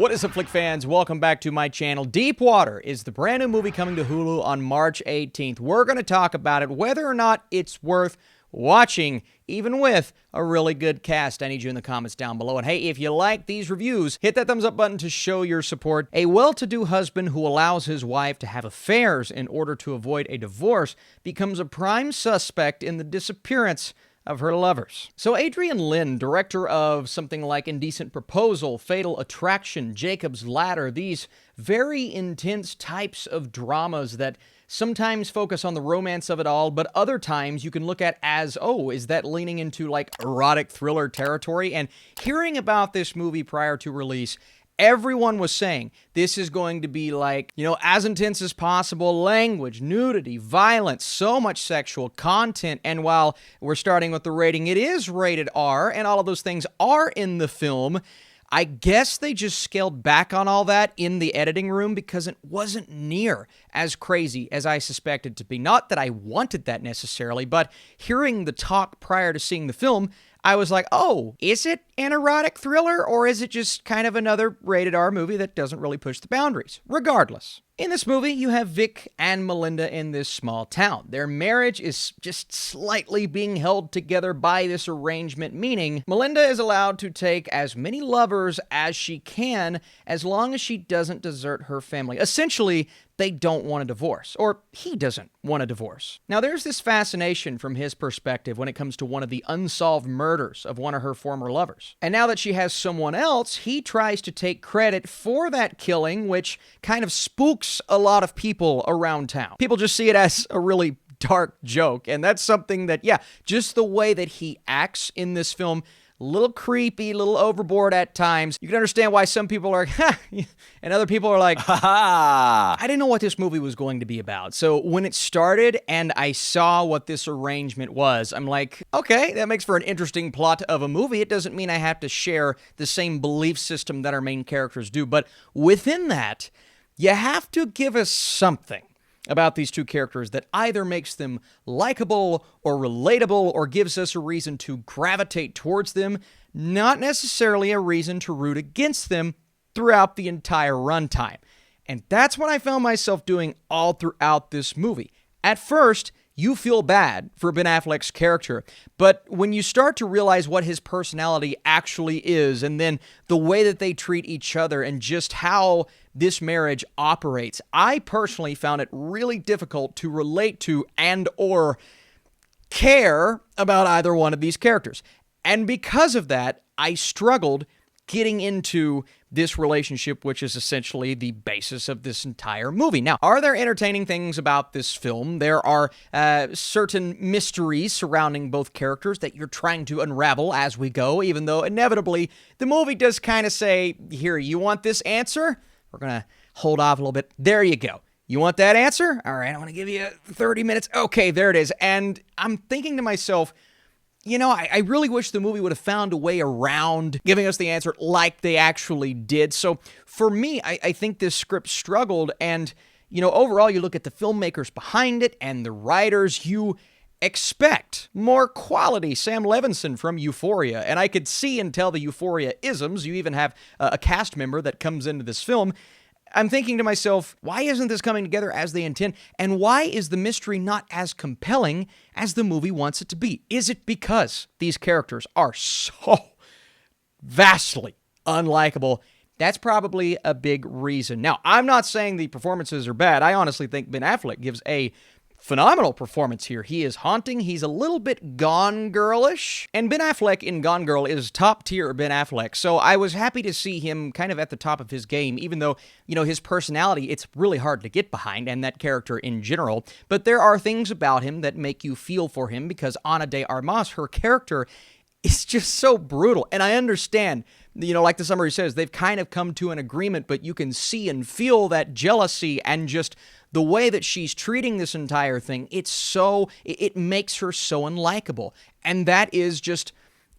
What is up, Flick fans? Welcome back to my channel. Deep Water is the brand new movie coming to Hulu on March 18th. We're going to talk about it, whether or not it's worth watching, even with a really good cast. I need you in the comments down below. And hey, if you like these reviews, hit that thumbs up button to show your support. A well-to-do husband who allows his wife to have affairs in order to avoid a divorce becomes a prime suspect in the disappearance of her lovers. So Adrian Lyne, director of something like Indecent Proposal, Fatal Attraction, Jacob's Ladder, these very intense types of dramas that sometimes focus on the romance of it all, but other times you can look at as, oh, is that leaning into like erotic thriller territory? And hearing about this movie prior to release, everyone was saying this is going to be like, as intense as possible, language, nudity, violence, so much sexual content. And while we're starting with the rating, it is rated R, and all of those things are in the film. I guess they just scaled back on all that in the editing room because it wasn't near as crazy as I suspected to be. Not that I wanted that necessarily, but hearing the talk prior to seeing the film, I was like, oh, is it an erotic thriller, or is it just kind of another rated R movie that doesn't really push the boundaries? Regardless. In this movie, you have Vic and Melinda in this small town. Their marriage is just slightly being held together by this arrangement, meaning Melinda is allowed to take as many lovers as she can as long as she doesn't desert her family. Essentially, they don't want a divorce, or he doesn't want a divorce. Now, there's this fascination from his perspective when it comes to one of the unsolved murders of one of her former lovers. And now that she has someone else, he tries to take credit for that killing, which kind of spooks a lot of people around town. People just see it as a really dark joke, and that's something that, just the way that he acts in this film, a little creepy, a little overboard at times. You can understand why some people are, and other people are like, ha ha. I didn't know what this movie was going to be about. So when it started and I saw what this arrangement was, I'm like, okay, that makes for an interesting plot of a movie. It doesn't mean I have to share the same belief system that our main characters do. But within that, you have to give us something about these two characters that either makes them likable or relatable or gives us a reason to gravitate towards them, not necessarily a reason to root against them throughout the entire runtime. And that's what I found myself doing all throughout this movie. At first, you feel bad for Ben Affleck's character, but when you start to realize what his personality actually is, and then the way that they treat each other and just how this marriage operates, I personally found it really difficult to relate to and or care about either one of these characters. And because of that, I struggled getting into this relationship, which is essentially the basis of this entire movie. Now, are there entertaining things about this film? There are certain mysteries surrounding both characters that you're trying to unravel as we go, even though inevitably the movie does kind of say, here, you want this answer? We're going to hold off a little bit. There you go. You want that answer? All right, I'm going to give you 30 minutes. Okay, there it is. And I'm thinking to myself, I really wish the movie would have found a way around giving us the answer like they actually did. So for me, I think this script struggled. And, overall, you look at the filmmakers behind it and the writers, you expect more quality Sam Levinson from Euphoria. And I could see and tell the Euphoria isms. You even have a cast member that comes into this film. I'm thinking to myself, why isn't this coming together as they intend? And why is the mystery not as compelling as the movie wants it to be? Is it because these characters are so vastly unlikable? That's probably a big reason. Now, I'm not saying the performances are bad. I honestly think Ben Affleck gives a phenomenal performance here. He is haunting. He's a little bit Gone Girl-ish. And Ben Affleck in Gone Girl is top tier Ben Affleck. So I was happy to see him kind of at the top of his game, even though, his personality, it's really hard to get behind, and that character in general. But there are things about him that make you feel for him, because Ana de Armas, her character, is just so brutal. And I understand, like the summary says, they've kind of come to an agreement, but you can see and feel that jealousy and just the way that she's treating this entire thing. It makes her so unlikable. And that is just,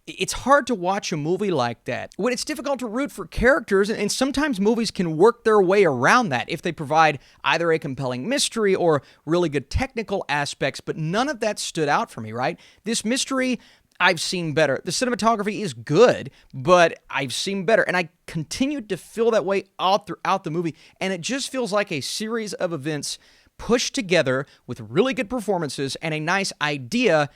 it's hard to watch a movie like that when it's difficult to root for characters, and sometimes movies can work their way around that if they provide either a compelling mystery or really good technical aspects, but none of that stood out for me, right? This mystery, I've seen better. The cinematography is good, but I've seen better. And I continued to feel that way all throughout the movie. And it just feels like a series of events pushed together with really good performances and a nice idea.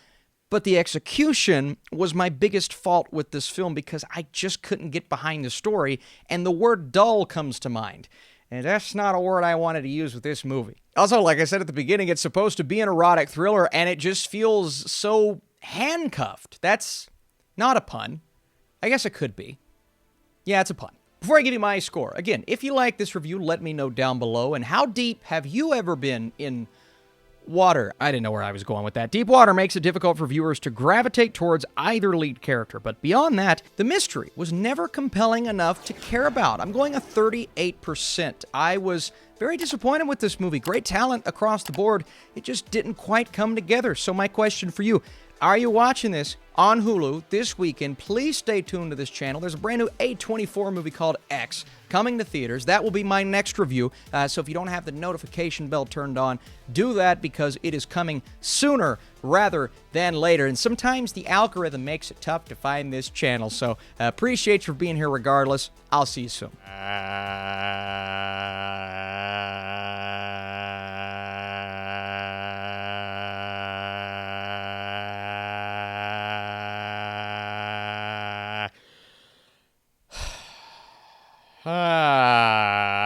But the execution was my biggest fault with this film because I just couldn't get behind the story. And the word dull comes to mind. And that's not a word I wanted to use with this movie. Also, like I said at the beginning, it's supposed to be an erotic thriller, and it just feels so handcuffed. That's not a pun. I guess it could be. Yeah, it's a pun. Before I give you my score, again, if you like this review, let me know down below. And how deep have you ever been in water? I didn't know where I was going with that. Deep water makes it difficult for viewers to gravitate towards either lead character, but beyond that, the mystery was never compelling enough to care about. I'm going a 38%. I was very disappointed with this movie. Great talent across the board. It just didn't quite come together. So my question for you, are you watching this on Hulu this weekend? Please stay tuned to this channel. There's a brand new A24 movie called X coming to theaters. That will be my next review. So if you don't have the notification bell turned on, do that because it is coming sooner rather than later. And sometimes the algorithm makes it tough to find this channel. So appreciate you for being here regardless. I'll see you soon.